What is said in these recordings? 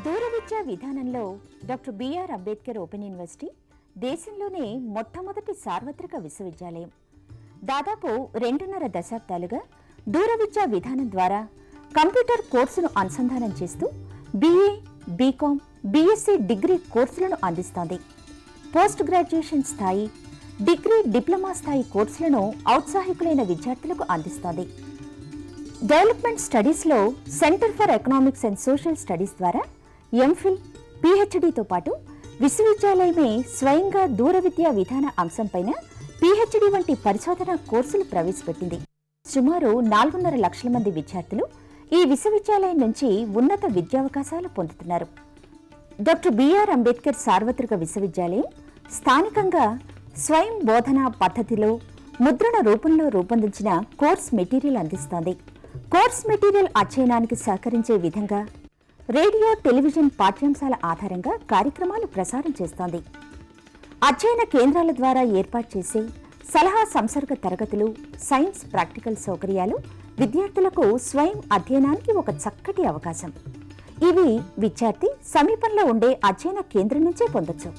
దూర విద్యా విధానంలో doctor B R Ambedkar open university దేశంలోనే మొట్టమొదటి సార్వత్రిక విశ్వవిద్యాలయం. దాదాపు 2.5 దశాబ్దాలుగా దూర విద్యా విధానం ద్వారా కంప్యూటర్ కోర్సును అనుసంధానం చేస్తూ BA, BCom, BSc డిగ్రీ కోర్సులను అందిస్తోంది. పోస్ట్ గ్రాడ్యుయేషన్ స్థాయి, డిగ్రీ, డిప్లొమా స్థాయి కోర్సులను ఔత్సాహికులైన విద్యార్థులకు అందిస్తోంది. డెవలప్మెంట్ స్టడీస్లో centre for economics and social studies ద్వారా MPhil, PhDతో పాటు విశ్వవిద్యాలయమే స్వయంగా దూర విద్యా విధాన అంశంపైన PhD వంటి పరిశోధన కోర్సులు ప్రవేశపెట్టింది. సుమారు 4.5 లక్షల మంది విద్యార్థులు ఈ విశ్వవిద్యాలయం నుంచి ఉన్నత విద్యావకాశాలు పొందుతున్నారు. డాక్టర్ బిఆర్ అంబేద్కర్ సార్వత్రిక విశ్వవిద్యాలయం స్థానికంగా స్వయం బోధనా పద్ధతిలో ముద్రణ రూపంలో రూపొందించిన కోర్స్ మెటీరియల్ అందిస్తోంది. కోర్స్ మెటీరియల్ అధ్యయనానికి సహకరించే విధంగా రేడియో, టెలివిజన్ పాఠ్యాంశాల ఆధారంగా కార్యక్రమాలు ప్రసారం చేస్తోంది. అధ్యయన కేంద్రాల ద్వారా ఏర్పాటు చేసే సలహా సంసర్గ తరగతులు, సైన్స్ ప్రాక్టికల్ సౌకర్యాలు విద్యార్థులకు స్వయం అధ్యయనానికి ఒక చక్కటి అవకాశం. ఇవి విద్యార్థి సమీపంలో ఉండే అధ్యయన కేంద్రం నుంచే పొందొచ్చు.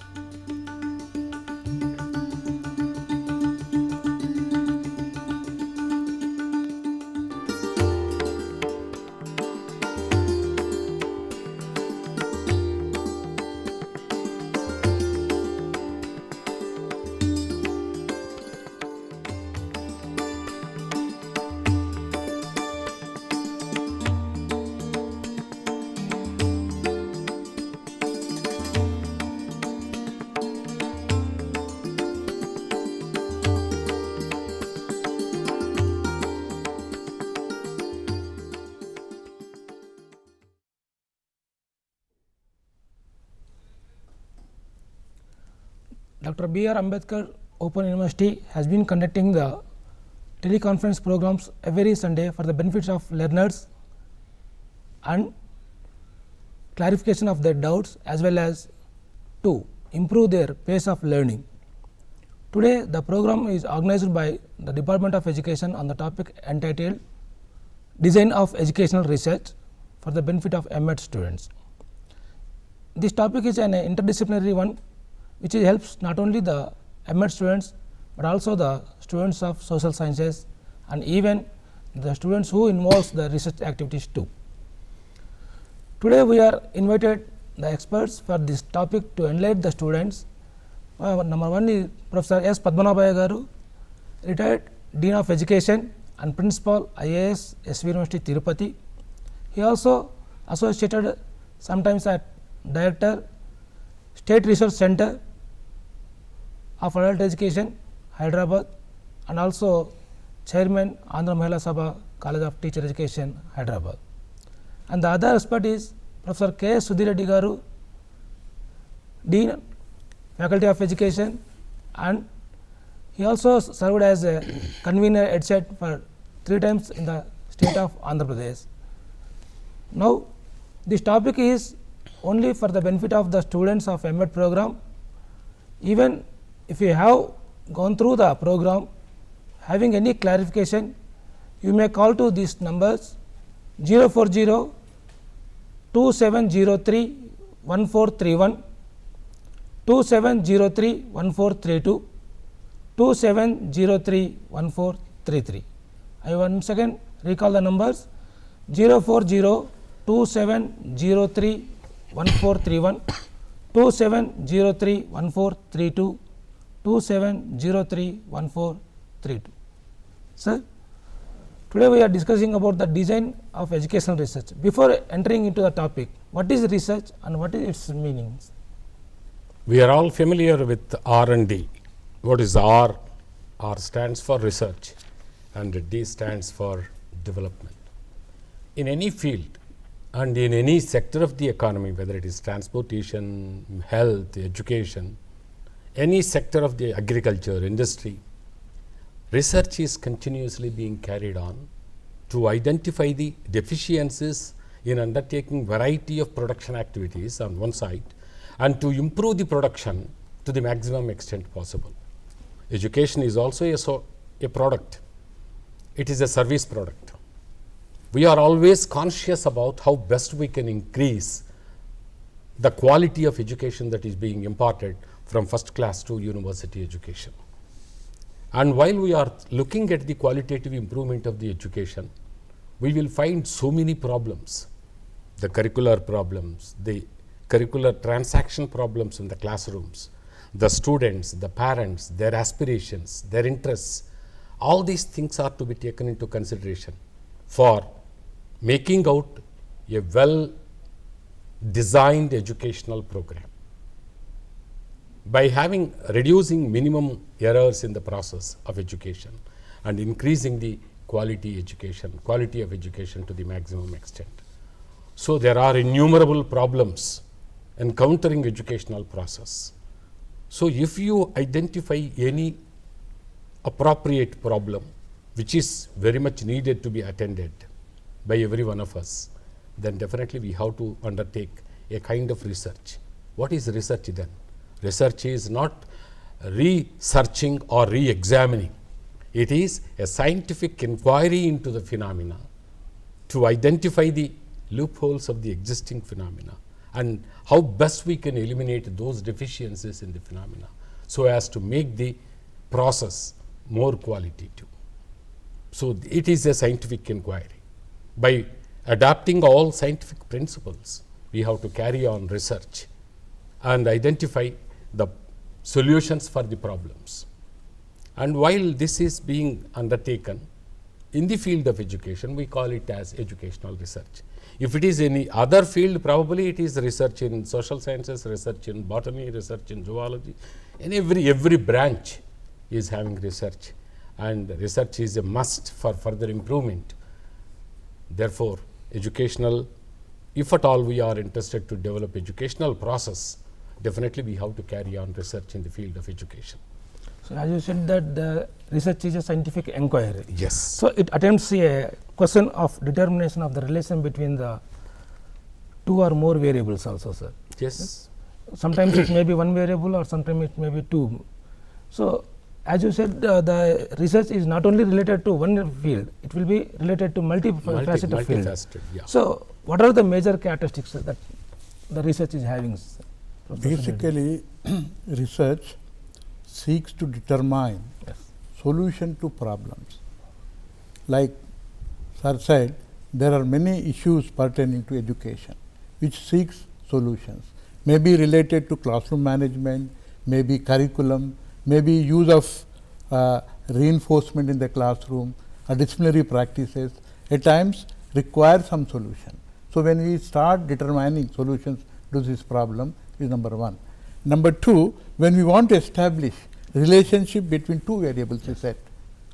Dr. B.R. Ambedkar Open University has been conducting the teleconference programs every Sunday for the benefits of learners and clarification of their doubts as well as to improve their pace of learning. Today the program is organized by the Department of Education on the topic entitled Design of Educational Research for the benefit of M.Ed students. This topic is an interdisciplinary one which helps not only the M.Ed students but also the students of social sciences and even the students who involves the research activities too. Today we are invited the experts for this topic to enlighten the students. Number one is Professor S. Padmanabhaiah garu, retired Dean of Education and Principal IAS SV University Tirupati. He also associated sometimes at Director State Research Center of Adult Education, Hyderabad, and also Chairman Andhra Mahila Sabha College of Teacher Education, Hyderabad. And the other expert is Professor K.S. Sudheer Reddy garu, Dean, Faculty of Education, and he also served as a convener EdSet for 3 times in the state of Andhra Pradesh. Now this topic is only for the benefit of the students of M.Ed program. Even if you have gone through the program having any clarification, you may call to these numbers 040-2703-1431, 2703-1432, 2703-1433. I once again recall the numbers 040-2703-1431, 2703-1432, 2703-1432. Sir, today we are discussing about the design of educational research. Before entering into the topic, what is research and what is its meanings? We are all familiar with R&D. What is R? R stands for research and D stands for development. In any field and in any sector of the economy, whether it is transportation, health, education, any sector of the agriculture, industry, research is continuously being carried on to identify the deficiencies in undertaking variety of production activities on one side and to improve the production to the maximum extent possible. Education is also a product. It is a service product. We are always conscious about how best we can increase the quality of education that is being imparted from first class to university education. And while we are looking at the qualitative improvement of the education, we will find so many problems, the curricular problems, the curricular transaction problems in the classrooms, the students, the parents, their aspirations, their interests. All these things are to be taken into consideration for making out a well designed educational program. By reducing minimum errors in the process of education and increasing the quality of education to the maximum extent. So there are innumerable problems encountering educational process. So if you identify any appropriate problem which is very much needed to be attended by every one of us, then definitely we have to undertake a kind of research. What is research then? Research is not researching or re-examining. It is a scientific inquiry into the phenomena to identify the loopholes of the existing phenomena and how best we can eliminate those deficiencies in the phenomena so as to make the process more qualitative. So it is a scientific inquiry. By adapting all scientific principles, we have to carry on research and identify the solutions for the problems. And while this is being undertaken in the field of education, we call it as educational research. If it is any other field, probably it is research in social sciences, research in botany, research in zoology, and every branch is having research, and research is a must for further improvement. Therefore, educational, if at all we are interested to develop educational process, definitely we have to carry on research in the field of education. So, as you said that the research is a scientific inquiry. Yes. So, it attempts a question of determination of the relation between the two or more variables also, sir. Yes. Sometimes it may be one variable or sometimes it may be two. So, as you said, the research is not only related to one field, it will be related to multifaceted field. Yeah. So, what are the major characteristics that the research is having? Basically, research seeks to determine solution to problems. Like sir said, there are many issues pertaining to education which seeks solutions, may be related to classroom management, may be curriculum, may be use of reinforcement in the classroom, disciplinary practices, at times require some solution. So, when we start determining solutions to this problem is number one. Number two, when we want to establish relationship between two variables is set,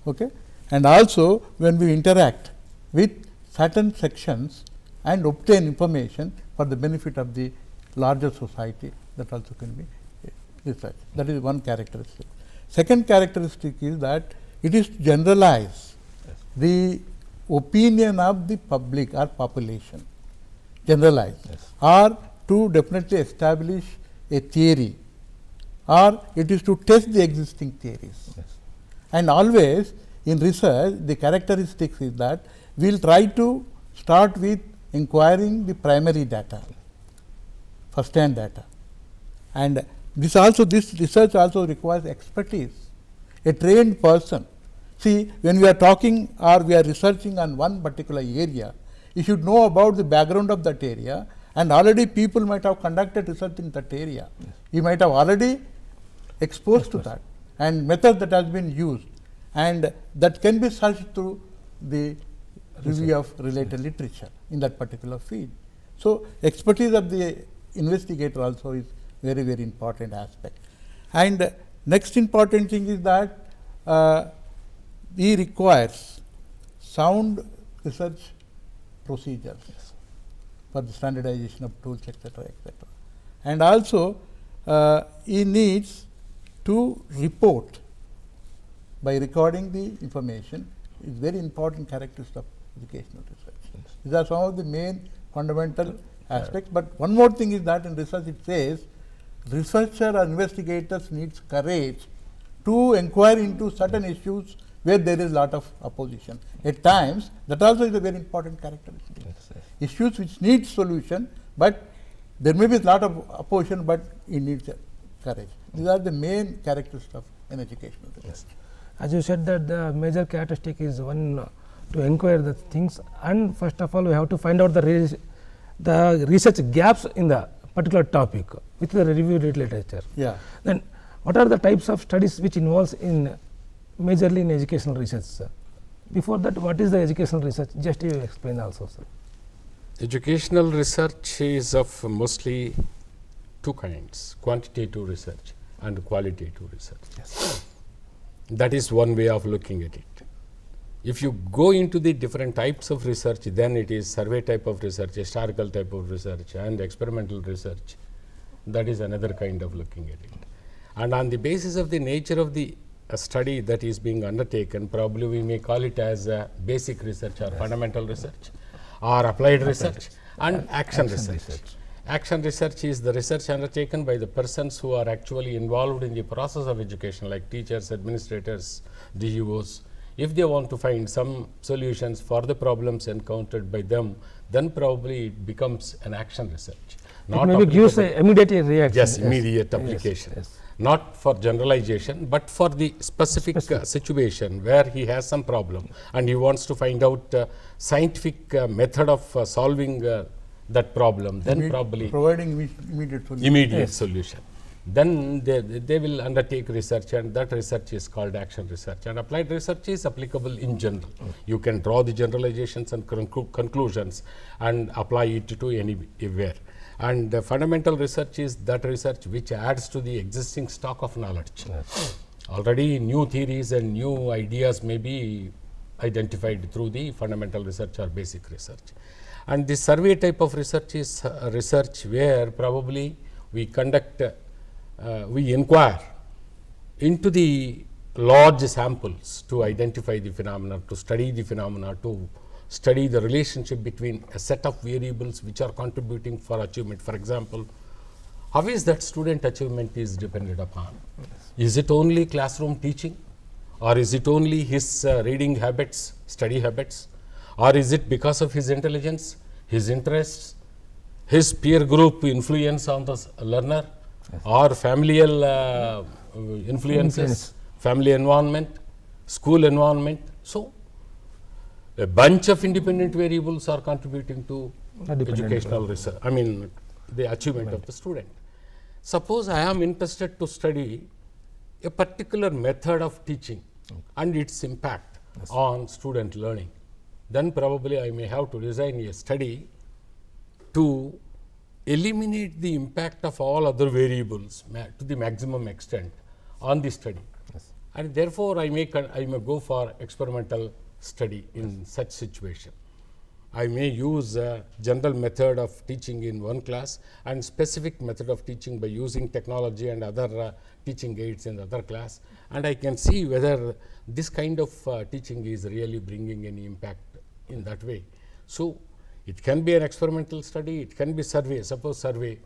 okay? And also when we interact with certain sections and obtain information for the benefit of the larger society, that also can be research. That is one characteristic. Second characteristic is that it is to generalize the opinion of the public or population, generalize, or to definitely establish a theory, or it is to test the existing theories. And always in research, the characteristics is that we will try to start with inquiring the primary data, first hand data, and this research also requires expertise, a trained person. See, when we are talking or we are researching on one particular area, you should know about the background of that area, and already people might have conducted research in that area. You might have already exposed to that, and method that has been used, and that can be searched through the review of related literature in that particular field. So, expertise of the investigator also is very, very important aspect. And next important thing is that he requires sound research procedures for the standardization of tools, etc., etc. And also he needs to report by recording the information is very important characteristic of educational research. These are some of the main fundamental aspects. But one more thing is that in research it says researcher or investigators needs courage to inquire into certain issues where there is lot of opposition. At times that also is a very important characteristic. Issues which need solution, but There may be a lot of opposition, but it needs courage. These are the main characteristics of an educational research. Yes. As you said that the major characteristic is one to inquire the things, and first of all we have to find out the research gaps in the particular topic with the reviewed literature. Yeah. Then what are the types of studies which involves in majorly in educational research, sir? Before that, what is the educational research? Just you explain also, sir. Educational research is of mostly two kinds: quantitative research and qualitative research. Yes. That is one way of looking at it. If you go into the different types of research, then it is survey type of research, historical type of research, and experimental research. That is another kind of looking at it. And on the basis of the nature of the study that is being undertaken, probably we may call it as basic research or fundamental research, or applied research, and action research. Action research is the research undertaken by the persons who are actually involved in the process of education, like teachers, administrators, DEOs. If they want to find some solutions for the problems encountered by them, then probably it becomes an action research. It maybe gives an immediate reaction. Yes, immediate application. Yes. Not for generalization, but for the specific situation where he has some problem and he wants to find out scientific method of solving that problem, then probably providing immediate solution. Immediate solution. Then they will undertake research, and that research is called action research. And applied research is applicable in general. You can draw the generalizations and conclusions and apply it to anywhere. And fundamental research is that research which adds to the existing stock of knowledge. Yes. Already new theories and new ideas may be identified through the fundamental research or basic research. And the survey type of research is research where probably we conduct, we inquire into the large samples to identify the phenomena, to study the phenomena, to study the relationship between a set of variables which are contributing for achievement. For example, how is that student achievement is dependent upon? Is it only classroom teaching, or is it only his reading habits, study habits, or is it because of his intelligence, his interests, his peer group influence on the learner, or familial influences, family environment, school environment? So a bunch of independent variables are contributing to educational research, the achievement of the student. Suppose I am interested to study a particular method of teaching and its impact on student learning, then probably I may have to design a study to eliminate the impact of all other variables to the maximum extent on the study. Yes. And therefore, I may go for experimental study in such situation. I may use a general method of teaching in one class and specific method of teaching by using technology and other teaching aids in the other class, and I can see whether this kind of teaching is really bringing any impact in that way. So it can be an experimental study, it can be survey. Suppose survey,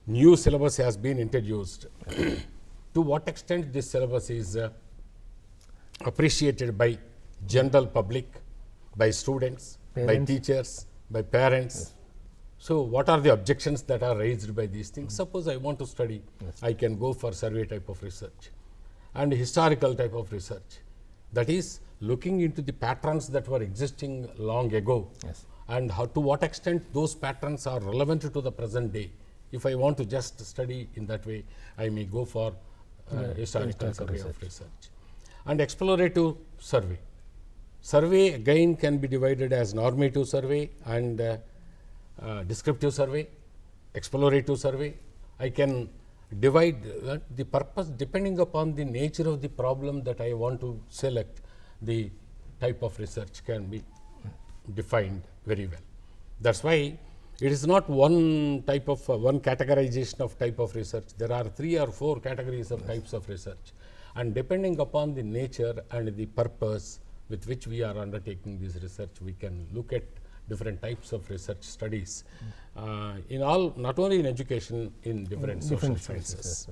new syllabus has been introduced. To what extent this syllabus is appreciated by general public, by students, by teachers, by parents. So what are the objections that are raised by these things? Suppose I want to study, I can go for survey type of research and historical type of research. That is looking into the patterns that were existing long ago, and how, to what extent those patterns are relevant to the present day. If I want to just study in that way, I may go for historical survey of research. And explorative survey. Survey again can be divided as normative survey and descriptive survey, explorative survey. I can divide the purpose depending upon the nature of the problem that I want to select. The type of research can be defined very well. That's why it is not one type of one categorization of type of research. There are 3 or 4 categories of types of research, and depending upon the nature and the purpose with which we are undertaking this research, we can look at different types of research studies in all, not only in education, in different social sciences.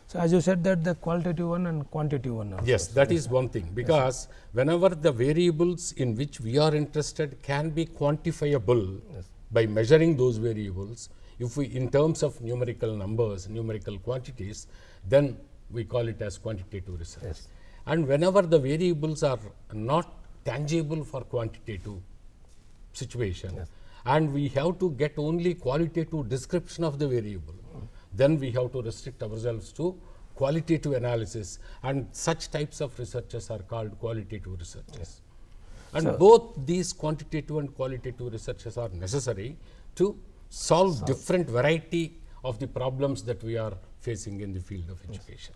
So as you said that the qualitative one and quantitative one also. Yes, that is one thing, because whenever the variables in which we are interested can be quantifiable by measuring those variables, If we, in terms of numerical numbers, numerical quantities, then we call it as quantitative research. Yes. And whenever the variables are not tangible for quantitative situation, Yes. and we have to get only qualitative description of the variable, then we have to restrict ourselves to qualitative analysis, and such types of researches are called qualitative researches. Yes. And So, both these quantitative and qualitative researches are necessary to solve different variety of the problems that we are facing in the field of education.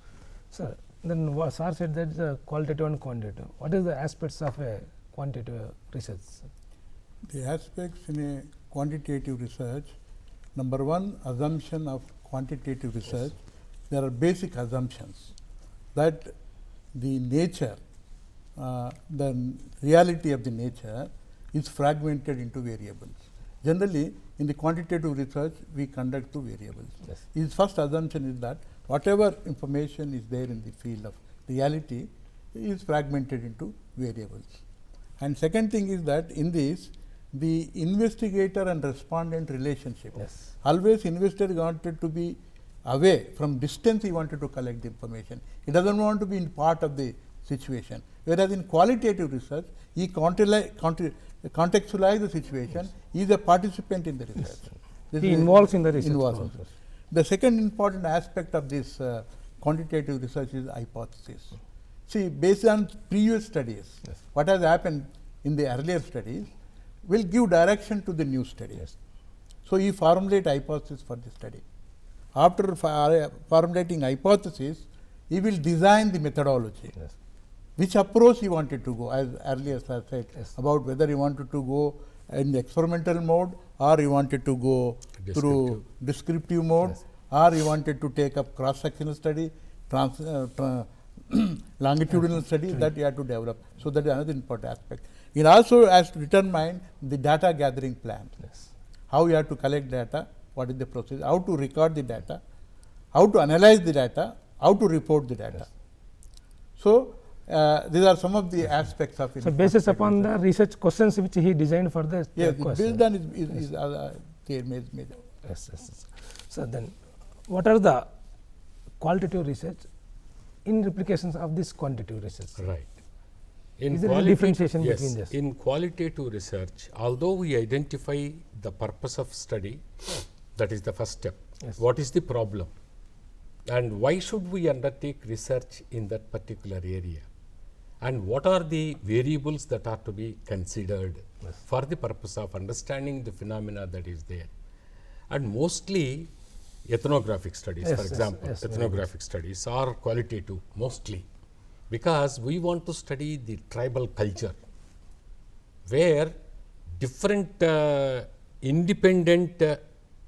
sir, then what sir said that the qualitative and quantitative. What is the aspects of a quantitative research? The aspects in a quantitative research, number one, assumption of quantitative research. There are basic assumptions that the nature, the reality of the nature is fragmented into variables. Generally, in the quantitative research, we conduct two variables. Yes. His first assumption is that whatever information is there in the field of reality is fragmented into variables. And second thing is that in this, the investigator and respondent relationship. Yes. Always investigator wanted to be away from distance, he wanted to collect the information. He doesn't want to be in part of the situation. Whereas in qualitative research, he contextualize the situation, he is a participant in the research. This He is involves in the research involves. process. The second important aspect of this quantitative research is hypothesis. See, based on previous studies, Yes. what has happened in the earlier studies will give direction to the new study. Yes. So, you formulate hypothesis for the study. After formulating hypothesis, he will design the methodology. Yes. Which approach he wanted to go, as earlier sir said, Yes. about whether he wanted to go in the experimental mode, or he wanted to go through descriptive mode, Yes. or he wanted to take up cross-sectional study, longitudinal study, that he had to develop. So, that is another important aspect. It also has to determine the data gathering plan. Yes. How you have to collect data, what is the process, how to record the data, how to analyze the data, how to report the data. Yes. So, these are some of the aspects of it. So, basis upon the research questions which he designed for the yes, question. based on is major. Yes, yes, yes. So, then what are the qualitative research in replications of this quantitative research? Right. In Is there any qualitative- differentiation yes, between this? in qualitative research, although we identify the purpose of study, that is the first step. Yes. What is the problem? And why should we undertake research in that particular area? And what are the variables that are to be considered for the purpose of understanding the phenomena that is there? And mostly ethnographic studies, Yes, for yes, example, yes, ethnographic studies are qualitative mostly, because we want to study the tribal culture, where different independent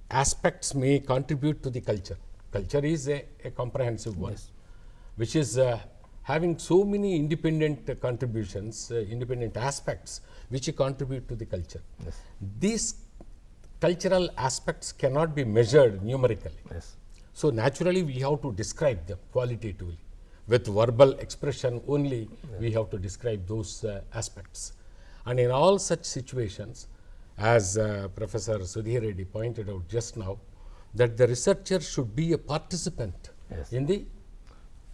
aspects may contribute to the culture. Culture is a comprehensive one, Yes. which is having so many independent contributions, independent aspects which contribute to the culture. Yes. These cultural aspects cannot be measured numerically. Yes. So, naturally we have to describe them qualitatively. With verbal expression only, we have to describe those aspects. And in all such situations, as Professor Sudheer Reddy pointed out just now, that the researcher should be a participant Yes. in the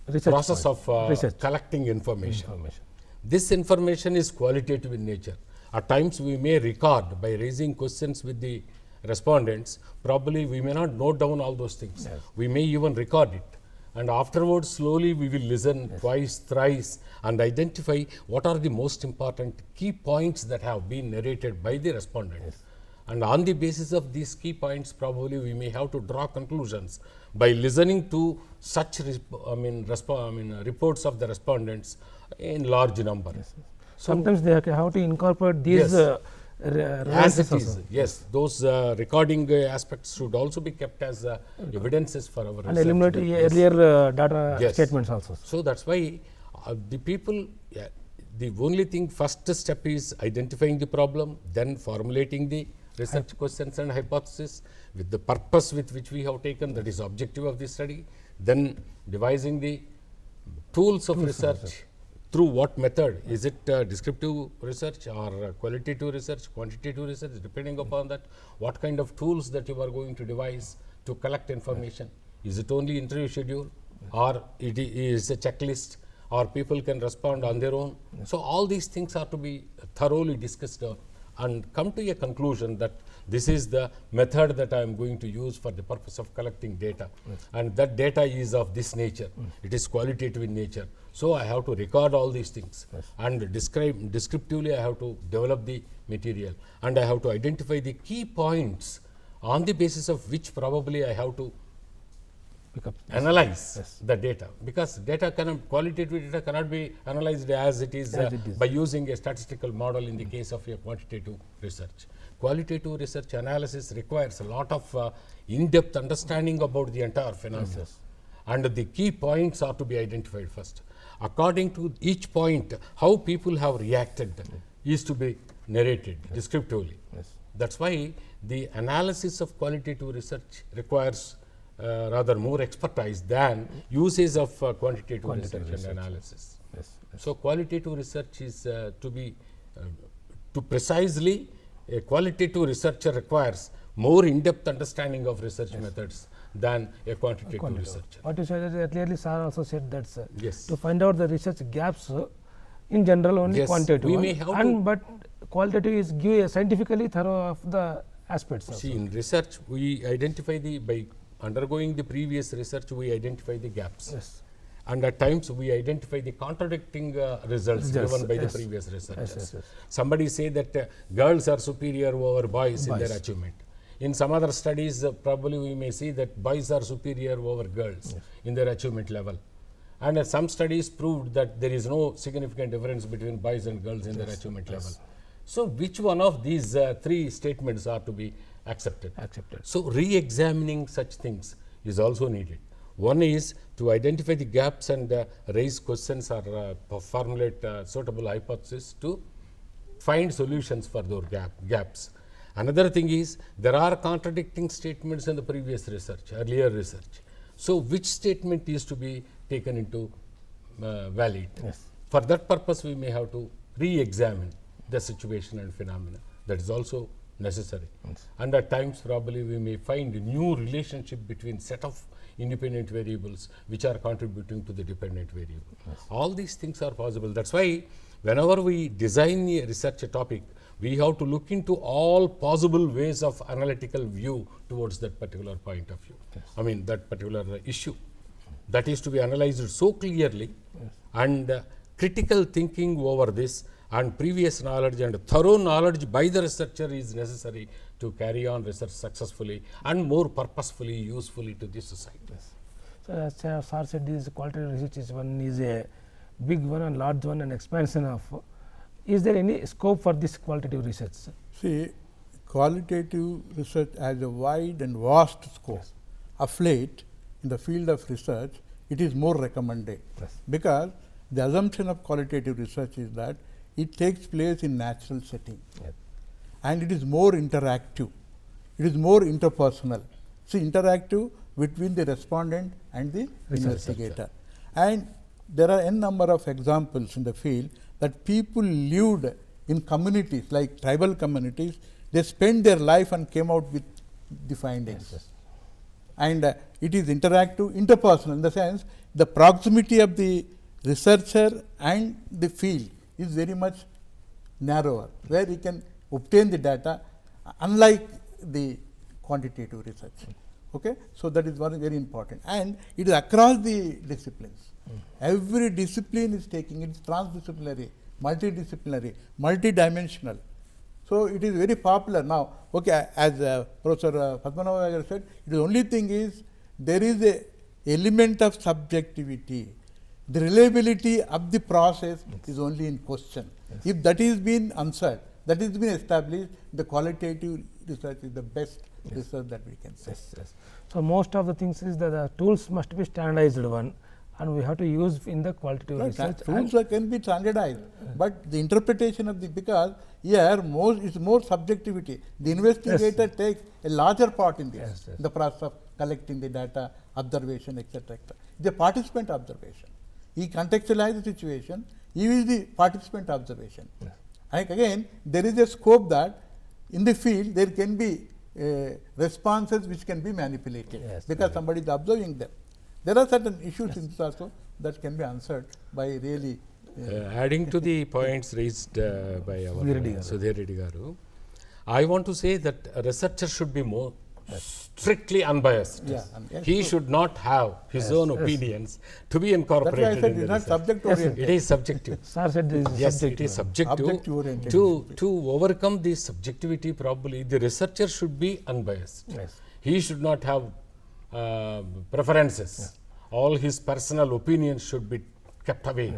Research process point. of Research. collecting information. Information. This information is qualitative in nature. At times we may record by raising questions with the respondents, probably we may not note down all those things. Yes. We may even record it, and afterwards slowly we will listen twice, thrice, and identify what are the most important key points that have been narrated by the respondent. Yes. And on the basis of these key points, probably we may have to draw conclusions by listening to such reports of the respondents in large number. Sometimes they have to incorporate these Yes. As references it is, also. yes, those recording aspects should also be kept as evidences for our And research. eliminate Yes. earlier data Yes. statements also. So, that is why the people, the only thing, first step is identifying the problem, then formulating the research questions and hypothesis with the purpose with which we have taken, that is objective of the study, then devising the tools of research through what method? Is it descriptive research or qualitative research, quantitative research, depending upon that, what kind of tools that you are going to devise to collect information? Is it only interview schedule, or it is a checklist, or people can respond on their own? So all these things are to be thoroughly discussed and come to a conclusion that this is the method that I am going to use for the purpose of collecting data, and that data is of this nature. It is qualitative in nature. So I have to record all these things and describe descriptively. I have to develop the material, and I have to identify the key points on the basis of which probably I have to analyze the data, because data cannot, qualitative data cannot be analyzed as it is, by using a statistical model in the case of a quantitative research. Qualitative research analysis requires a lot of in-depth understanding about the entire phenomenon, and the key points are to be identified first. According to each point, how people have reacted is to be narrated descriptively. That's why the analysis of qualitative research requires rather more expertise than usage of quantitative research and analysis. So qualitative research is to be to precisely, a qualitative researcher requires more in-depth understanding of research methods than a quantitative researcher. What you said is clearly, sir also said that Yes. to find out the research gaps, in general only Yes, quantitative, we may have and but qualitative is give a scientifically thorough of the aspects. See, in research we identify the, by undergoing the previous research, we identify the gaps. Yes. And at times we identify the contradicting results given by the previous researchers. Somebody say that girls are superior over boys in their achievement. In some other studies, probably we may see that boys are superior over girls in their achievement level. And some studies proved that there is no significant difference between boys and girls in their achievement level. So which one of these three statements are to be accepted? So re-examining such things is also needed. One is to identify the gaps and raise questions or formulate suitable hypotheses to find solutions for those gaps. Another thing is, there are contradicting statements in the previous research, earlier research. So which statement is to be taken into valid? For that purpose, we may have to re-examine the situation and phenomena. That is also necessary. And at times probably we may find a new relationship between set of independent variables which are contributing to the dependent variable. All these things are possible. That's why whenever we design a research topic, we have to look into all possible ways of analytical view towards that particular point of view. I mean that particular issue. That is to be analyzed so clearly, and critical thinking over this and previous knowledge and thorough knowledge by the researcher is necessary to carry on research successfully and more purposefully, usefully to the society. So as sir said, this qualitative research is a big one and large one and expansion of. Is there any scope for this qualitative research? See, qualitative research has a wide and vast scope. Of late, in the field of research, it is more recommended, because the assumption of qualitative research is that it takes place in natural setting, and it is more interactive, it is more interpersonal. See, interactive between the respondent and the investigator. And there are n number of examples in the field that people lived in communities like tribal communities. They spent their life and came out with the findings. And it is interactive, interpersonal, in the sense the proximity of the researcher and the field is very much narrower, where he can obtain the data, unlike the quantitative research. Okay? So that is one very important, and it is across the disciplines. Every discipline is taking it, is transdisciplinary, multidisciplinary, multidimensional. So it is very popular now. Okay, as Professor Padmanabhaiah said, the only thing is there is a element of subjectivity. The reliability of the process is only in question. If that is been answered, that is been established, the qualitative research is the best research that we can say. So most of the things is that the tools must be standardized one, and we have to use in the qualitative research. Tools can be standardized, but the interpretation of the, because here is more subjectivity. The investigator takes a larger part in this, the process of collecting the data, observation, etc. The participant observation. He contextualizes the situation, he is the participant observation. And again, there is a scope that in the field there can be responses which can be manipulated, because somebody is observing them. There are certain issues in this also that can be answered by really adding to the points raised by our Sudheer Reddy garu, I want to say that a researcher should be more strictly unbiased. He should not have his own opinions to be incorporated. That's why I said it is not subject oriented. It is subjective. Sir said it is Yes, it is subjective. To overcome this subjectivity, probably the researcher should be unbiased. He should not have preferences. All his personal opinions should be kept away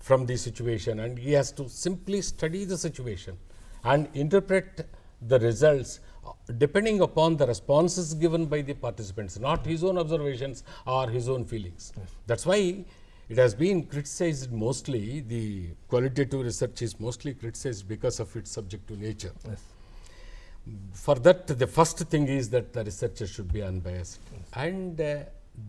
from the situation, and he has to simply study the situation and interpret the results depending upon the responses given by the participants, not his own observations or his own feelings. That's why it has been criticized mostly, the qualitative research is mostly criticized because of its subjective nature. For that, the first thing is that the researcher should be unbiased. And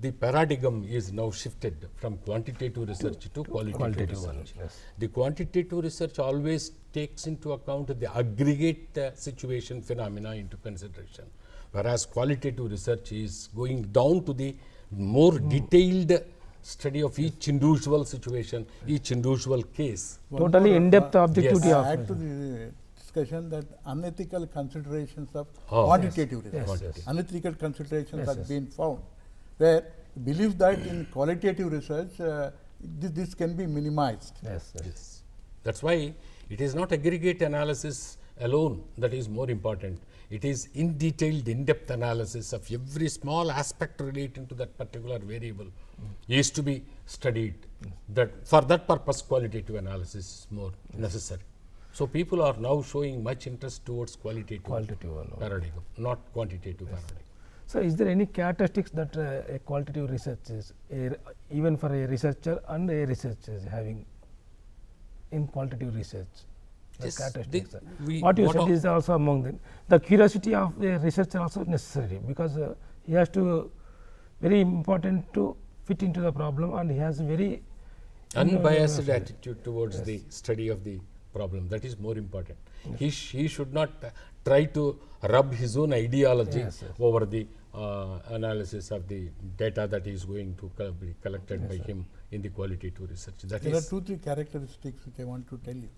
the paradigm is now shifted from quantitative research to qualitative research. The quantitative research always takes into account the aggregate situation phenomena into consideration, whereas qualitative research is going down to the more detailed study of each individual situation, each individual case. Totally in-depth objectivity of add to the discussion that unethical considerations of quantitative research. Unethical considerations have been found, where believe that in qualitative research this can be minimized. Yes. That's why it is not aggregate analysis alone that is more important. It is in detailed, in-depth analysis of every small aspect relating to that particular variable is to be studied. That for that purpose, qualitative analysis is more necessary. So people are now showing much interest towards qualitative paradigm, not quantitative paradigm. So, is there any characteristics that a qualitative research is, even for a researcher and a researcher is having in qualitative research? Characteristics. What you said is also among them. The curiosity of a researcher also necessary, because he has to very important to fit into the problem, and he has very unbiased attitude towards the study of the problem. That is more important. He should not try to rub his own ideology over the analysis of the data that is going to be collected by him in the qualitative research. That there are 2-3 characteristics which I want to tell you.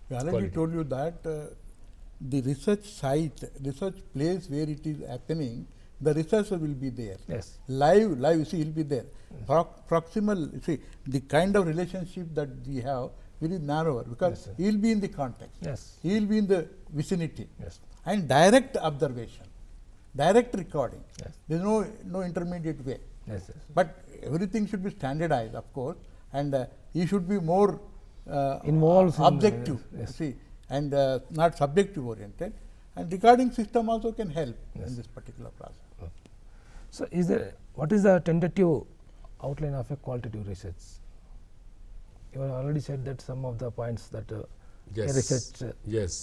We already told you that the research site, research place where it is happening, the researcher will be there. Live, you see, he will be there. Proximal, you see, the kind of relationship that we have very narrower, because he will be in the context. He will be in the vicinity. And direct observation, direct recording. There is no intermediate way. But everything should be standardized, of course, and he should be more involved, objective, see, and not subjective oriented. And recording system also can help in this particular process. So, what is the tentative outline of a qualitative research? You have already said that some of the points that a research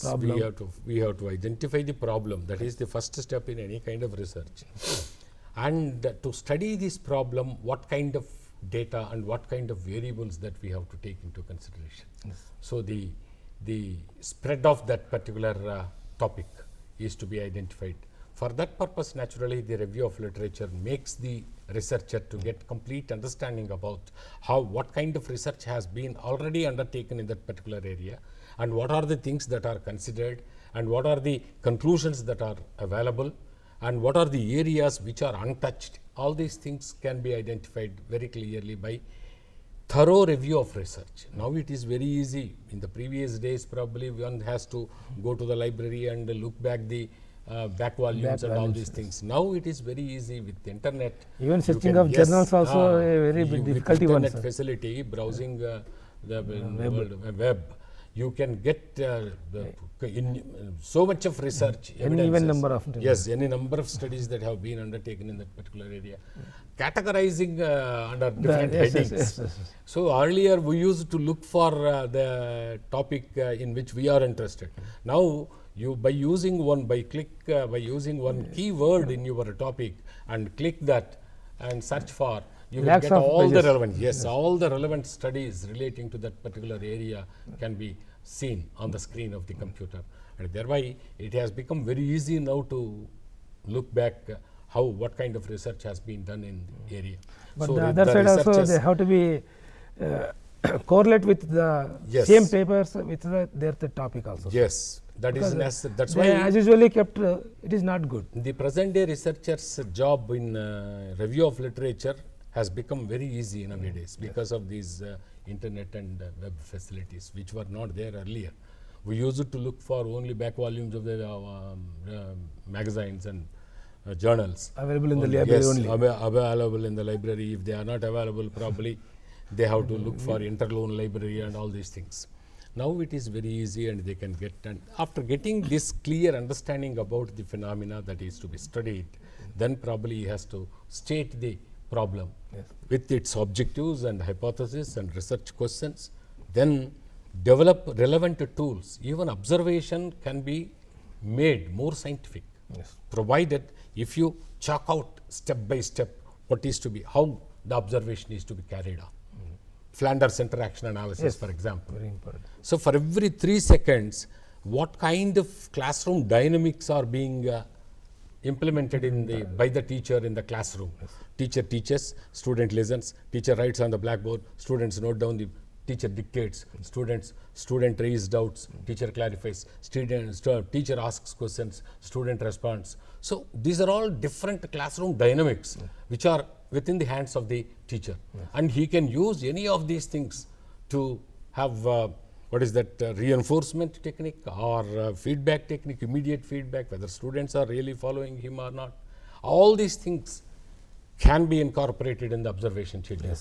problem. we have to identify the problem. That is the first step in any kind of research. And to study this problem, what kind of data and what kind of variables that we have to take into consideration. So the spread of that particular topic is to be identified. For that purpose, naturally, the review of literature makes the researcher to get complete understanding about what kind of research has been already undertaken in that particular area, and what are the things that are considered, and what are the conclusions that are available, and what are the areas which are untouched. All these things can be identified very clearly by thorough review of research. Now it is very easy. In the previous days, probably one has to go to the library and look back the back volumes and all these things. Now it is very easy with the internet. Even searching of journals also a very difficulty one. With internet facility, browsing the web, you can get so much of research. Any number of any number of studies that have been undertaken in that particular area, categorizing under different headings. So earlier we used to look for the topic in which we are interested. Now by using one keyword in your topic and click that and search for, you will Lakhs get of all the pages. relevant, yes, all the relevant studies relating to that particular area can be seen on the screen of the computer. And thereby, it has become very easy now to look back what kind of research has been done in the area. But So the other side also researchers- they have to be correlate with the Yes. same papers with their topic also. Yes, that is Because necessary. That's they why as usually kept it is not good. the present day researcher's job in review of literature has become very easy nowadays because of these internet and web facilities, which were not there earlier. We used to look for only back volumes of the magazines and journals. Available in the Only, library yes, only. Available in the library. If they are not available, probably they have to look for interloan library and all these things. Now it is very easy and they can get, and after getting this clear understanding about the phenomena that is to be studied, then probably he has to state the problem with its objectives and hypotheses and research questions, then develop relevant tools. Even observation can be made more scientific, provided if you chalk out step by step what is to be, how the observation is to be carried on. Flanders interaction analysis, for example. Very important. So, for every 3 seconds, what kind of classroom dynamics are being implemented by the teacher in the classroom? Teacher teaches, student listens, teacher writes on the blackboard, students note down, the teacher dictates, student raises doubts, teacher clarifies, teacher asks questions, student responds. So, these are all different classroom dynamics which are within the hands of the teacher, and he can use any of these things to have reinforcement technique or feedback technique, immediate feedback, whether students are really following him or not. All these things can be incorporated in the observation schedule.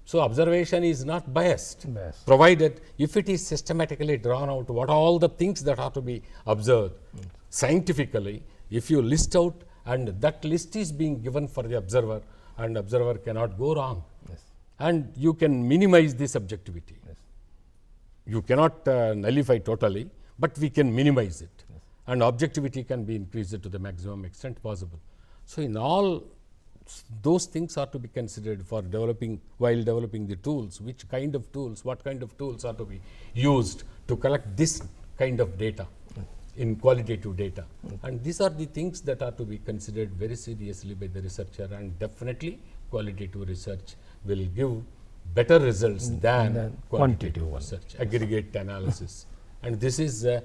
So, observation is not biased, provided if it is systematically drawn out what all the things that are to be observed scientifically, if you list out and that list is being given for the observer, and observer cannot go wrong, and you can minimize the subjectivity. You cannot nullify totally, but we can minimize it, and objectivity can be increased to the maximum extent possible. So, in all those things are to be considered for developing, while developing the tools, which kind of tools, what kind of tools are to be used to collect this kind of data in qualitative data. And these are the things that are to be considered very seriously by the researcher, and definitely qualitative research will give better results than quantitative research, aggregate analysis. And this is a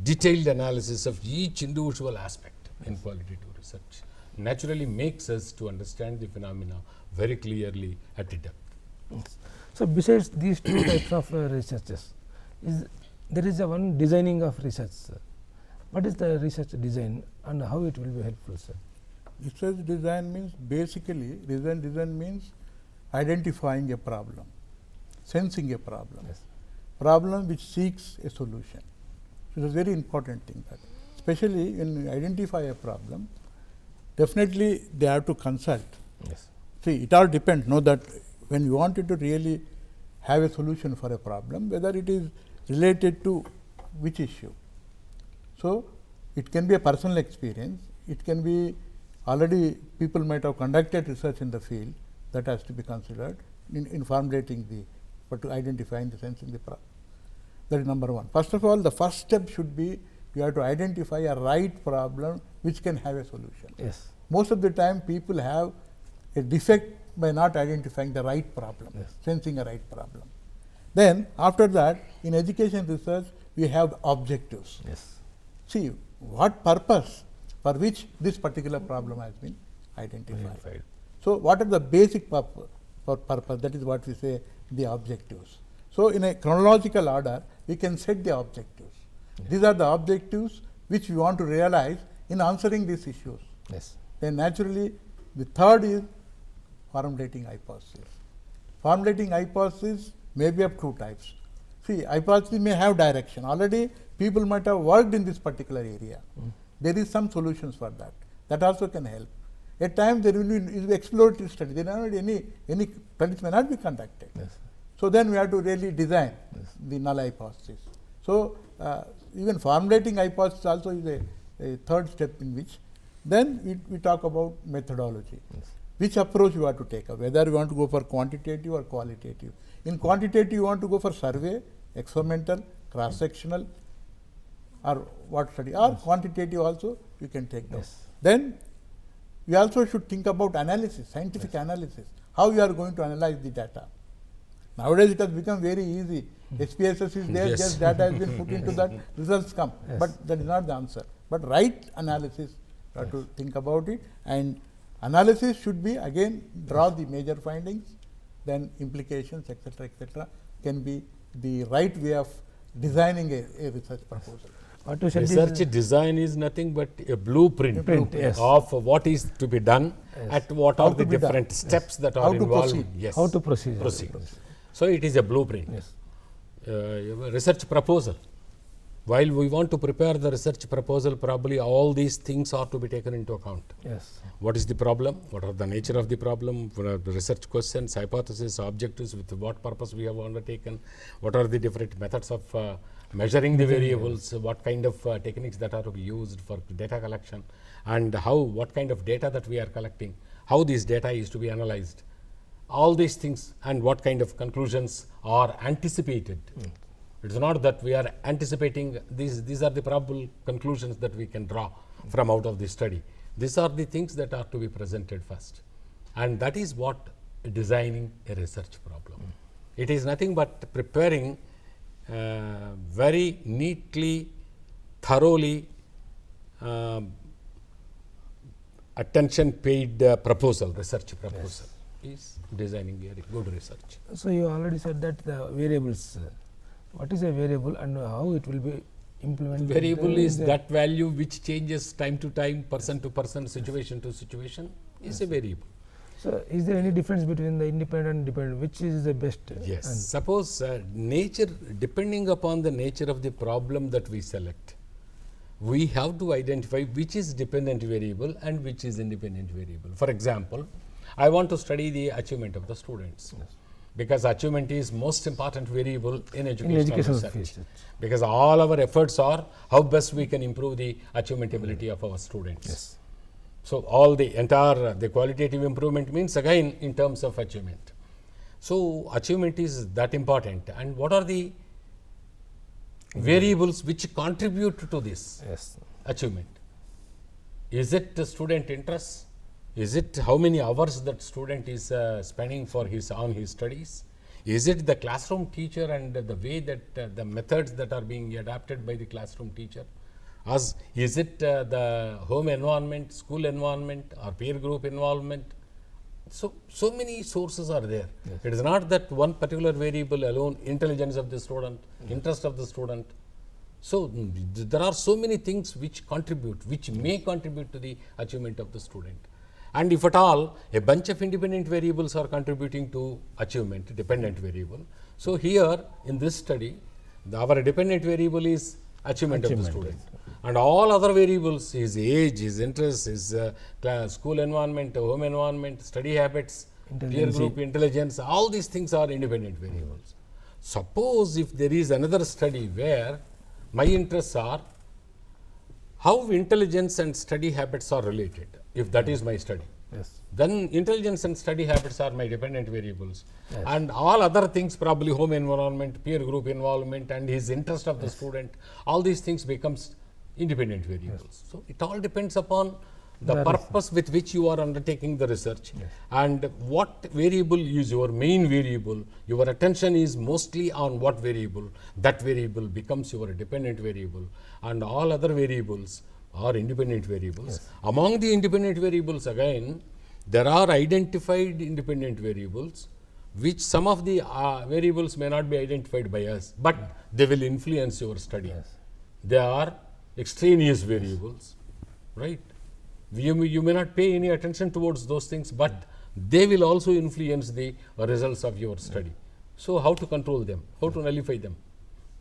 detailed analysis of each individual aspect in qualitative research. Naturally makes us to understand the phenomena very clearly at a depth. So, besides these two types of researches, there is one designing of research, sir. What is the research design and how it will be helpful, sir? Research design means basically, design means identifying a problem, sensing a problem, problem which seeks a solution. So, it is a very important thing that, especially when you identify a problem, definitely they have to consult. See, it all depends, know that when you wanted to really have a solution for a problem, whether it is related to which issue. So, it can be a personal experience, it can be already people might have conducted research in the field, that has to be considered in formulating to identifying the sensing the problem. That is number one. First of all, the first step should be you have to identify a right problem which can have a solution. Most of the time people have a defect by not identifying the right problem, sensing a right problem. Then after that, in education research we have objectives. See what purpose for which this particular problem has been identified. So, what are the basic purpose, that is what we say the objectives. So, in a chronological order we can set the objectives. These are the objectives which we want to realize in answering these issues. Then naturally the third is formulating hypothesis. Formulating hypothesis may be of two types. See, hypothesis may have direction. Already people might have worked in this particular area. There is some solutions for that. That also can help. At times there will be exploratory study. There are not any studies may not be conducted. So then we have to really design the null hypothesis. So even formulating hypothesis also is a third step in which then we talk about methodology. which approach you have to take up, whether you want to go for quantitative or qualitative. In quantitative, you want to go for survey, experimental, cross-sectional, or what study, or quantitative also you can take down. Then we also should think about analysis, scientific analysis, how you are going to analyze the data. Nowadays it has become very easy. SPSS is there, just data has been put into that, results come. But that is not the answer. But right analysis, you have to think about it, and analysis should be again draw the major findings, then implications, etc., can be the right way of designing a research proposal. Research design is nothing but a blueprint of what is to be done, at what are the different steps that are involved. How to proceed. So it is a blueprint. Research proposal. While we want to prepare the research proposal, probably all these things are to be taken into account. What is the problem? What are the nature of the problem? What are the research questions, hypotheses, objectives, with what purpose we have undertaken? What are the different methods of measuring the variables? What kind of techniques that are to be used for data collection? And what kind of data that we are collecting? How this data is to be analyzed? All these things, and what kind of conclusions are anticipated. It is not that we are anticipating these are the probable conclusions that we can draw from out of the study. These are the things that are to be presented first, and that is what designing a research problem. It is nothing but preparing very neatly, thoroughly, attention paid proposal, research proposal is designing a good research. So you already said that the variables. What is a variable and how it will be implemented? Variable is that value which changes time to time, person to person, situation to situation is a variable. So is there any difference between the independent and dependent? Which is the best? Yes. Suppose nature, depending upon the nature of the problem that we select, we have to identify which is dependent variable and which is independent variable. For example, I want to study the achievement of the students. Because achievement is most important variable in educational research. Because all our efforts are how best we can improve the achievement ability of our students. So all the entire the qualitative improvement means again in terms of achievement. So achievement is that important, and what are the variables which contribute to this achievement? Is it the student interest? Is it how many hours that student is spending on his studies? Is it the classroom teacher and the way that the methods that are being adapted by the classroom teacher? Is it the home environment, school environment, or peer group involvement? So many sources are there. It is not that one particular variable alone, intelligence of the student, interest of the student. So there are so many things which contribute, which may contribute to the achievement of the student. And if at all a bunch of independent variables are contributing to achievement, dependent variable. So here in this study, our dependent variable is achievement of the student. And all other variables, his age, his interest, his school environment, home environment, study habits, peer group intelligence, all these things are independent variables. Suppose if there is another study where my interests are how intelligence and study habits are related, if that is my study. Then intelligence and study habits are my dependent variables. And all other things, probably home environment, peer group involvement, and his interest of the student, all these things becomes independent variables. So it all depends upon the purpose with which you are undertaking the research, and what variable is your main variable. Your attention is mostly on what variable. That variable becomes your dependent variable, and all other variables are independent variables. Among the independent variables, again, there are identified independent variables, which some of the variables may not be identified by us, but they will influence your study. They are extraneous variables, right? You may not pay any attention towards those things, but they will also influence the results of your study. So how to control them, how to nullify them?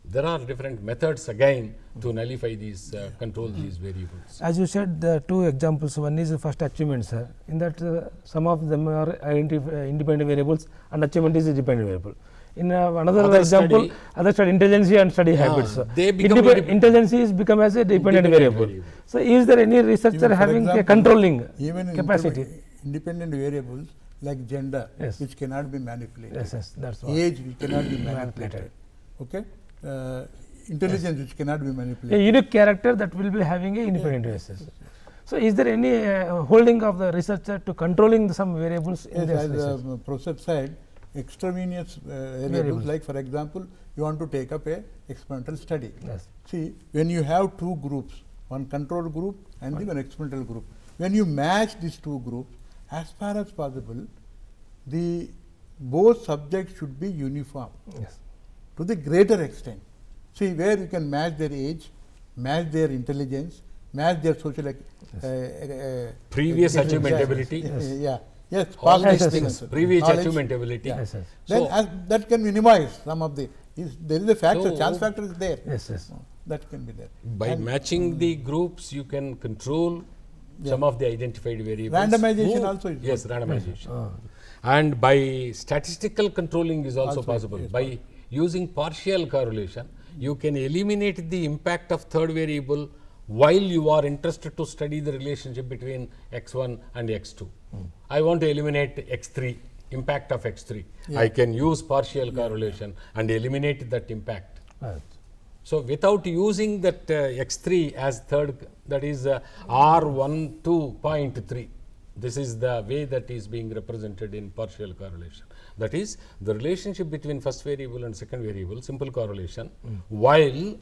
There are different methods again to nullify these, control these variables. As you said, the two examples, one is the first achievement, sir. In that some of them are independent variables and achievement is a dependent variable. In another example, other study, intelligence and study habits. They become intelligence is become as a dependent variable. So is there any researcher having a controlling capacity? independent variables like gender, Yes. which cannot be manipulated. Yes, that's what. Age, which cannot be manipulated. Okay? Intelligence, which cannot be A manipulated. unique character that will be having a independent basis. So, is there any holding of the researcher to controlling some variables in Yes, this as research? Professor said, extraneous variables, Variables. like for example, you want to take up a experimental study. Yes. See, when you have two groups, one control group and the one experimental group, when you match these two groups, as far as possible, the both subjects should be uniform Yes. to the greater extent. See, where you can match their age, match their intelligence, match their social Previous achievement yes, ability. Yeah. Yes, All past these experience, things, previous knowledge. achievement ability. Yeah. Yes, yes. Then So, that can minimize some of the, there is a factor, So- chance factor is there. Yes, yes. That can be there. by And matching the groups, you can control some of the identified variables. Randomization also is Yes, good. randomization. And by statistical controlling is also possible. yes, By using partial correlation, you can eliminate the impact of third variable while you are interested to study the relationship between x1 and x2. I want to eliminate x3, impact of x3. I can use partial correlation and eliminate that impact. Right. So, without using that x3 as third, that is R12.3, this is the way that is being represented in partial correlation. That is the relationship between first variable and second variable, simple correlation, while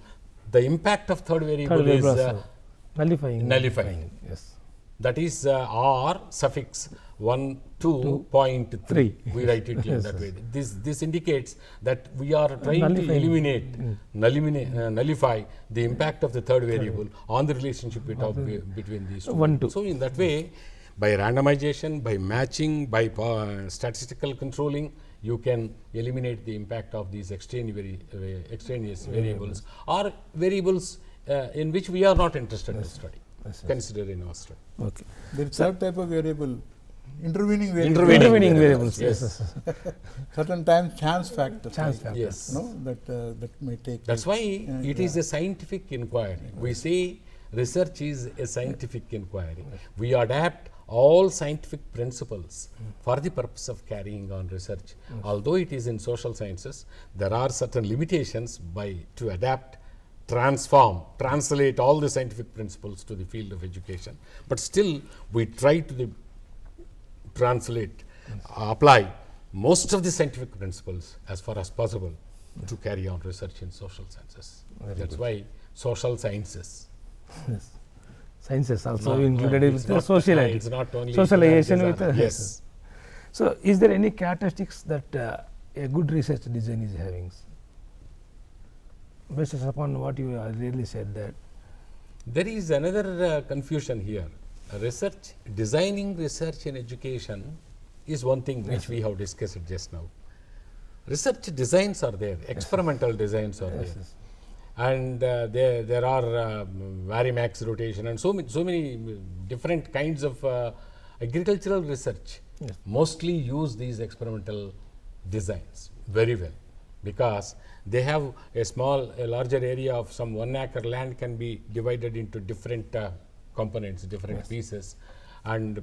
the impact of third variable Third is variable also nullifying. nullifying. Yes. That is R suffix 12.3. We write it in that way. This indicates that we are trying to eliminate, nullify the impact of the third variable on the relationship between these two. 1, 2. So, in that way, by randomization, by matching, by statistical controlling, you can eliminate the impact of these extraneous variables or variables in which we are not interested to study. Yes, yes. Consider in our study. Okay. There is third type of variable, intervening variable. Intervening variables. Yes. Yes. Yes. Certain times chance factor. Chance factor. Yes. No, that may take. That's why it is a scientific inquiry. We say research is a scientific inquiry. We adapt all scientific principles for the purpose of carrying on research. Although it is in social sciences, there are certain limitations to adapt, transform, translate all the scientific principles to the field of education. But still, we try to translate, apply most of the scientific principles as far as possible to carry on research in social sciences. That's why social sciences. Yes. Sciences also No, included it's with not- sociality. it's not only Socialization with design. Yes. So, is there any characteristics that a good research design is having? Based upon what you really said that. There is another confusion here. Designing research in education is one thing which we have discussed just now. Research designs are there, experimental designs are there. Yes. And there are varimax rotation and so many different kinds of agricultural research mostly use these experimental designs very well, because they have a larger area of some 1 acre land can be divided into different components, different pieces, and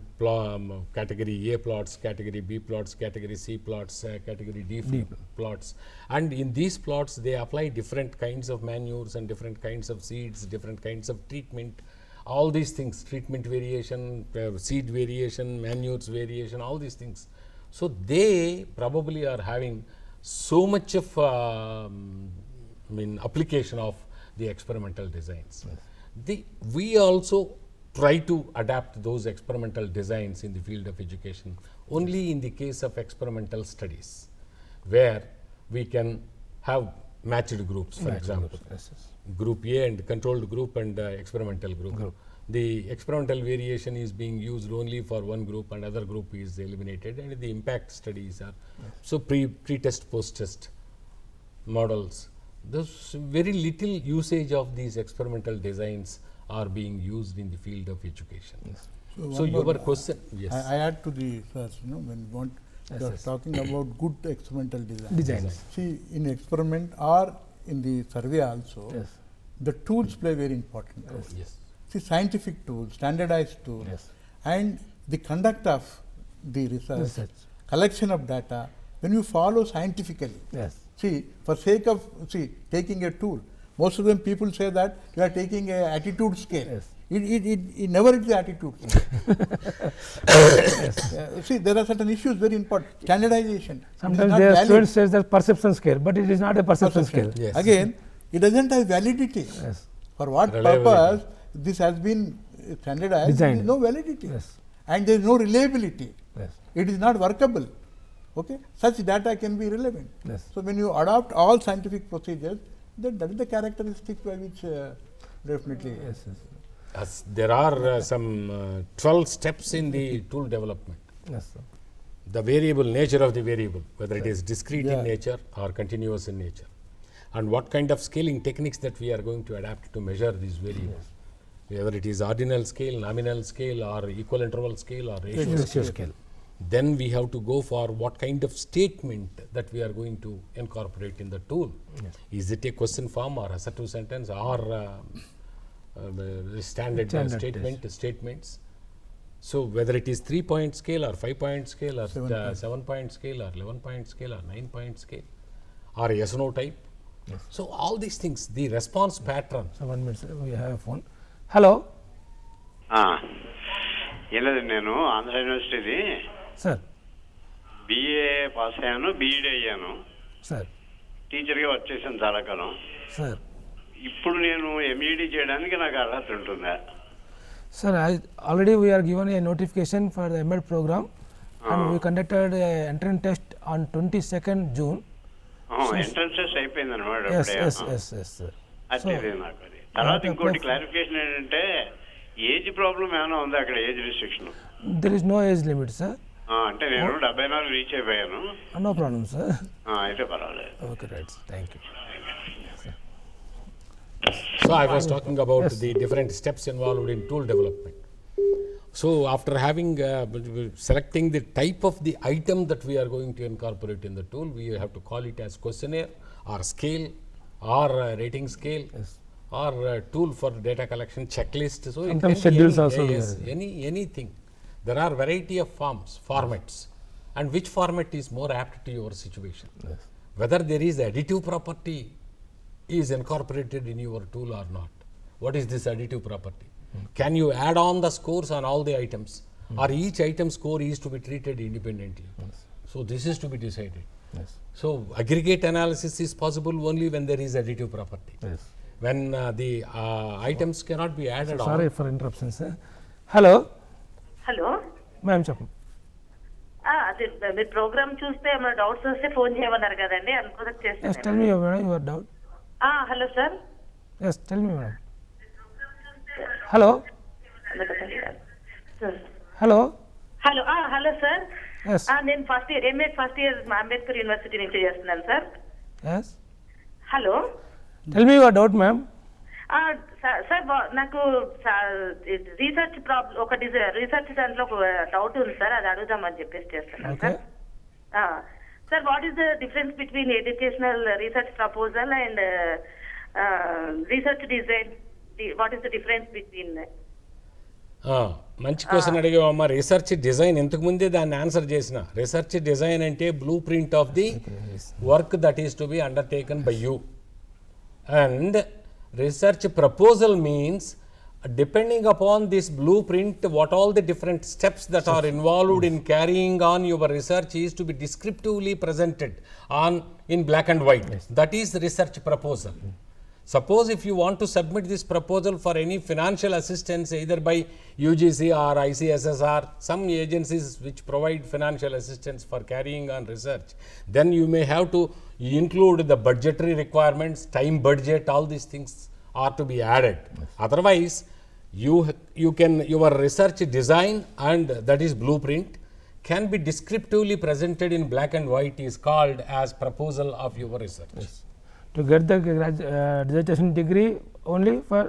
category A plots, category B plots, category C plots, category D plots. And in these plots, they apply different kinds of manures and different kinds of seeds, different kinds of treatment, all these things, treatment variation, seed variation, manures variation, all these things. So, they probably are having so much of application of the experimental designs. We also try to adapt those experimental designs in the field of education only in the case of experimental studies, where we can have matched groups, for example. Yes, yes. Group A and controlled group and experimental group. The experimental variation is being used only for one group and other group is eliminated, and the impact studies are so pre-test, post-test models. There's very little usage of these experimental designs are being used in the field of education. Yes. So your question, yes. I add to the when you want you are talking about good experimental design. Designs. See, in experiment or in the survey also, Yes. the tools play very important role. Yes. See, scientific tools, standardized tools, Yes. and the conduct of the research, collection of data, when you follow scientifically. Yes. See, for sake of taking a tool, most of them people say that you are taking a attitude scale. Yes. It never is the attitude scale. See, there are certain issues very important. Standardization. Sometimes their students says that perception scale, but it is not a perception scale. Yes. Again, it doesn't have validity. Yes. For what Reliability. purpose this has been standardized? Designed. There is no validity. Yes. And there is no reliability. Yes. It is not workable. Okay? Such data can be relevant. Yes. So, when you adopt all scientific procedures, then that is the characteristic by which definitely. Yes. Yes. As there are some 12 steps in the tool development. Yes, sir. The variable, nature of the variable, whether it is discrete Yeah. in nature or continuous in nature, and what kind of scaling techniques that we are going to adapt to measure these variables, whether it is ordinal scale, nominal scale, or equal interval scale, or ratio Ratio scale. scale. Then we have to go for what kind of statement that we are going to incorporate in the tool. Yes. Is it a question form or assertive sentence or standard Standard statements? So whether it is 3-point scale or 5-point scale or 7-point. 7-point scale or 11-point scale or 9-point scale or yes no type. Yes. So all these things, the response pattern. So 1 minute, sir. We have a phone. Hello. ఏం లేదండి, నేను Andhra యూనివర్సిటీది Sir. BA pass అయ్యాను, BEd అయ్యాను, Sir. టీచర్గా work చేశాను చాలా కాలం. Sir. ఇప్పుడు నేను MEd చేయడానికి నాకు అర్హత ఉంటుందా? Sir, already we are given a notification for the M.Ed program and we conducted a entrance test on 22nd June. Entrance test అయిపోయింది అనమాట. Yes, sir. అదే నాకు అది. తర్వాత ఇంకోటి క్లారిఫికేషన్ ఏంటంటే ఏజ్ ప్రాబ్లం ఏమైనా ఉందా అక్కడ, age restriction? There is no age limit, sir. అంటే నేను 74 రీచ్ అయిపోయాను. No problem, sir. అయితే పర్వాలేదు. Okay, right. Thank you. So I was talking about the different steps involved in tool development. So after having selecting the type of the item that we are going to incorporate in the tool, we have to call it as questionnaire or scale or rating scale. Yes. Or tool for data collection, checklist. So it Sometimes can be schedules any, also yes, there. anything. There are variety of formats, and which format is more apt to your situation. Yes. Whether there is additive property is incorporated in your tool or not. What is this additive property? Can you add on the scores on all the items, or each item score is to be treated independently? Yes. So this is to be decided. Yes. So aggregate analysis is possible only when there is additive property. Yes. When the items cannot be added Sorry on. for interruption, sir. Hello. Hello, Ma'am, చెప్పండి. అదే మీరు programme చూస్తే ఏమైనా doubts వస్తే phone చేయమన్నారు కదండి, అందుకోసం Yes, చేస్తాను. tell me, madam, your doubt. Hello sir. Yes, tell me, madam. Hello. Hello. Hello hello sir. Yes. నేను first year M.Ed first year Ambedkar university నుంచి చేస్తున్నాను sir. Yes. Hello. Tell me your doubt, ma'am. Sir నాకు research problem ఒక research దాంట్లో ఒక doubt ఉంది sir, అది అడుగుదామని చెప్పేసి చేస్తున్నాను Okay. Sir. Sir, what is the difference between educational research proposal and research design? What is the difference between? మంచి క్వశ్చన్ అడిగావమ్మా. రీసెర్చ్ డిజైన్ ఇంతకు ముందే దాన్ని ఆన్సర్ చేసిన. రీసెర్చ్ డిజైన్ అంటే blue print of the work that is to be undertaken by you. And research proposal means depending upon this blueprint, what all the different steps that are involved in carrying on your research is to be descriptively presented in black and white. That is research proposal. Suppose if you want to submit this proposal for any financial assistance either by UGC or ICSSR, some agencies which provide financial assistance for carrying on research, then you may have to include the budgetary requirements, time budget, all these things are to be added. Otherwise, your research design, and that is blueprint, can be descriptively presented in black and white, is called as proposal of your research. Yes. To get the dissertation degree only for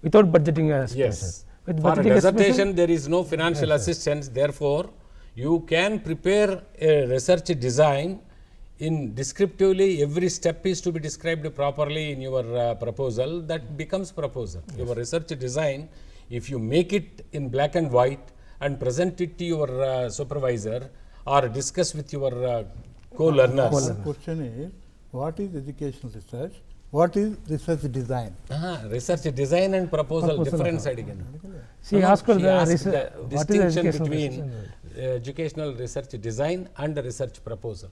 without budgeting Yes. With For budgeting dissertation there is no financial assistance, therefore you can prepare a research design in descriptively. Every step is to be described properly in your proposal. That becomes proposal. Your research design, if you make it in black and white and present it to your supervisor or discuss with your co-learners. The question is, what is educational research? What is research design? Research design and proposal difference again. She asked she the asked the what is distinction educational between research? educational research design and the research proposal.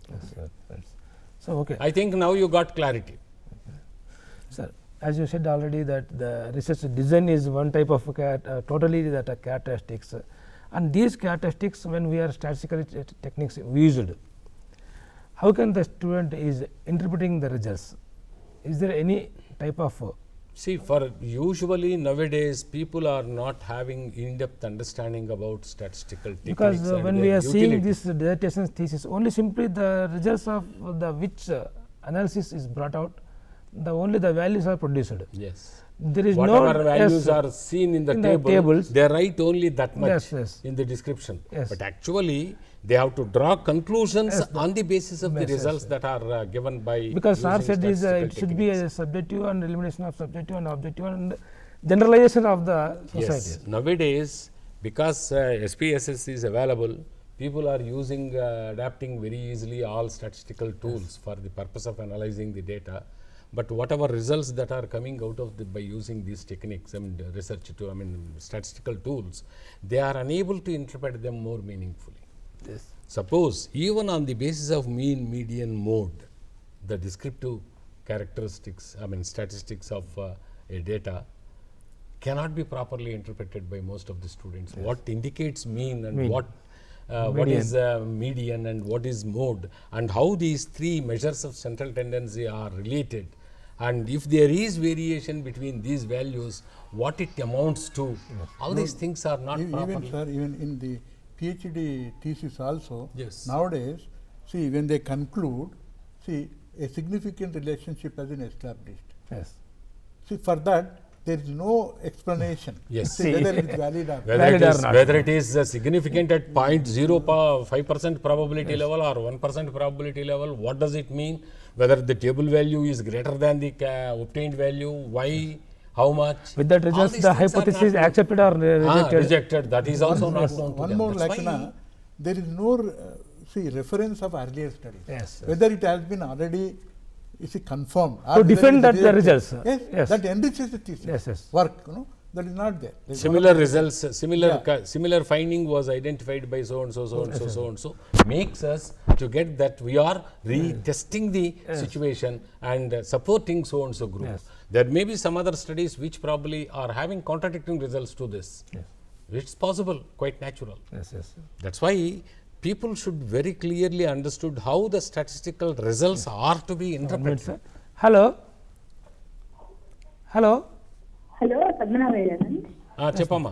So, okay. I think now you got clarity. Sir, as you said already that the research design is one type of totally that characteristics, and these characteristics when we are statistical techniques used, how can the student is interpreting the results? Is there any type of See, for usually nowadays people are not having in-depth understanding about statistical techniques. because and when their we are seeing utility. this dissertation thesis, only simply the results of the which analysis is brought out, only the values are produced. Yes. There is Whatever no values yes, are seen in the in table, tables. they write only that much Yes, yes. in the description. Yes. But actually, they have to draw conclusions Yes, on the basis of the yes, yes, results yes. that are given by because sir using said is statistical it should be techniques. a subjective and elimination of subjective and objective and generalization of the society. Yes. Nowadays, because SPSS is available, people are using, adapting very easily all statistical tools for the purpose of analyzing the data. But whatever results that are coming out of by using these techniques, statistical tools, they are unable to interpret them more meaningfully. Yes. Suppose even on the basis of mean, median, mode, the descriptive characteristics, statistics of a data cannot be properly interpreted by most of the students. Yes. What indicates mean and what is median and what is mode, and how these three measures of central tendency are related, and if there is variation between these values, what it amounts to. Yes. All these things are not properly. Even sir, even in the PhD thesis also, yes. Nowadays, see, when they conclude, see, a significant relationship has been established. Yes. See, for that, there is no explanation. Yes. See, whether it is valid or not. Whether it is significant at 0.05% probability level or 1% probability level, what does it mean? Whether the table value is greater than the obtained value, why, how much? With that results, the hypothesis is accepted or rejected. Rejected. That is also not known to one them. more That's lakuna, there is no reference of earlier studies. Yes, Whether it has been already confirmed. To defend that the results. Yes, Yes. that enriches the thesis. Yes, yes. Work, that is not there. Similar results, similar finding was identified by so and so, so and so, so and so, makes us to get that we are retesting the situation and supporting so and so group. Yes. There may be some other studies which probably are having contradicting results to this. Yes. It's possible, quite natural. Yes, yes. That's why people should very clearly understood how the statistical results are to be interpreted. Hello. Hello. Hello Padmanabhaiah గారండి. చెప్పమ్మా.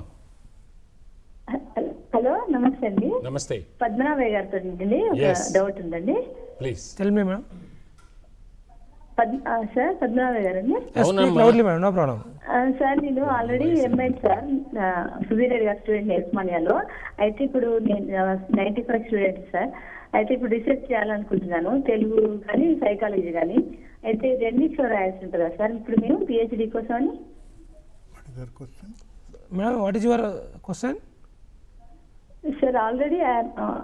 Hello నమస్తే అండి. నమస్తే. పద్మనాభయ్య గారితో అండి ఒక doubt ఉందండి. Please tell me madam. Sir Padmanabhaiah గారండి. No problem. సార్ నేను already M.Ed sir Sudheer Reddy గారి స్టూడెంట్ ఉస్మానియాలో. అయితే ఇప్పుడు నేను 95 స్టూడెంట్ సార్. అయితే ఇప్పుడు రీసెర్చ్ చేయాలనుకుంటున్నాను, తెలుగు కానీ సైకాలజీ కానీ. అయితే రెండింటిలో రాయాల్సి ఉంటుందా సార్ ఇప్పుడు మేము PhD కోసం అని? Madam, what is your question? Sir already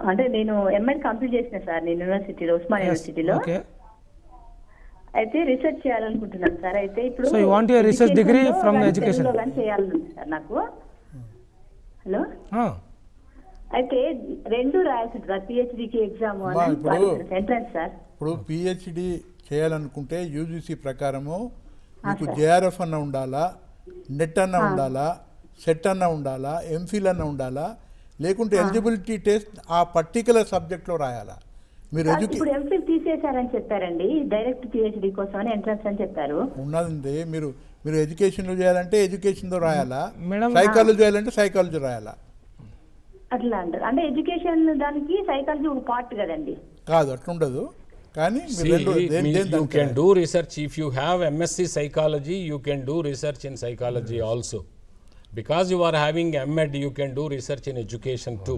అంటే నేను M.Ed కంప్లీట్ చేసిన సార్ నేను యూనివర్సిటీలో ఉస్మానియా యూనివర్సిటీలో. అయితే రీసెర్చ్ చేయాలనుకుంటున్నాను సార్. అయితే ఇప్పుడు so you want your research degree from the education చేయాలని సార్ నాకు. హలో. అయితే రెండు రాయాల్సి ఉంటుంది PhDకి ఎగ్జామ్ ఎంట్రన్స్ సార్. ఇప్పుడు PhD చేయాలనుకుంటే UGC ప్రకారము మీకు JRF అన్న ఉండాలా, నెట్ అన్న ఉండాలా, సెట్ అన్న ఉండాలా, MPhil అన్న ఉండాలా, లేకుంటే ఎలిజిబిలిటీ టెస్ట్ ఆ పర్టికులర్ సబ్జెక్ట్లో రాయాలా. మీరు ఇప్పుడు MPhil తీసేశారని చెప్పారండి, డైరెక్ట్ PhD కోసం అని ఎంట్రన్స్ అని చెప్పారు. ఉన్నది మీరు ఎడ్యుకేషన్లో చేయాలంటే ఎడ్యుకేషన్తో రాయాలా, సైకాలజీ చేయాలంటే సైకాలజీ రాయాలా. అట్లా అంటారు. అంటే ఎడ్యుకేషన్ దానికి సైకాలజీ ఒక పార్ట్ కదండి. కాదు, అట్లా ఉండదు. You can do research if you have MSc psychology, you can do research in psychology also. Because you are having M.Ed, you can do research in education too.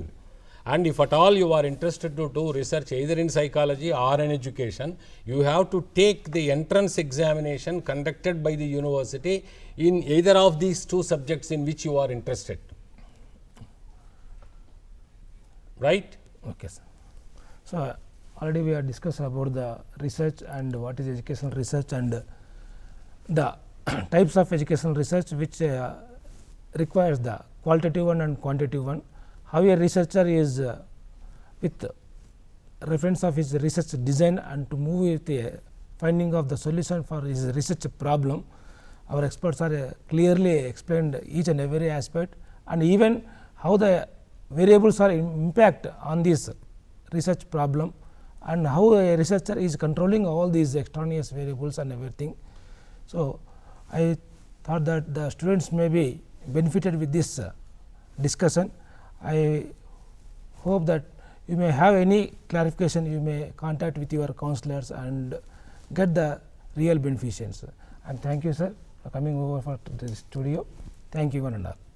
And if at all you are interested to do research either in psychology or in education, you have to take the entrance examination conducted by the university in either of these two subjects in which you are interested. right? Okay, sir. So, already we have discussed about the research and what is educational research and the types of educational research which requires the qualitative one and quantitative one. How a researcher is with reference of his research design and to move with a finding of the solution for his research problem. Our experts are clearly explained each and every aspect, and even how the variables are impact on this research problem, and how a researcher is controlling all these extraneous variables and everything. So, I thought that the students may be benefited with this discussion. I hope that you may have any clarification, you may contact with your counselors and get the real beneficiaries. And thank you, sir, for coming over for the studio. Thank you, one and all.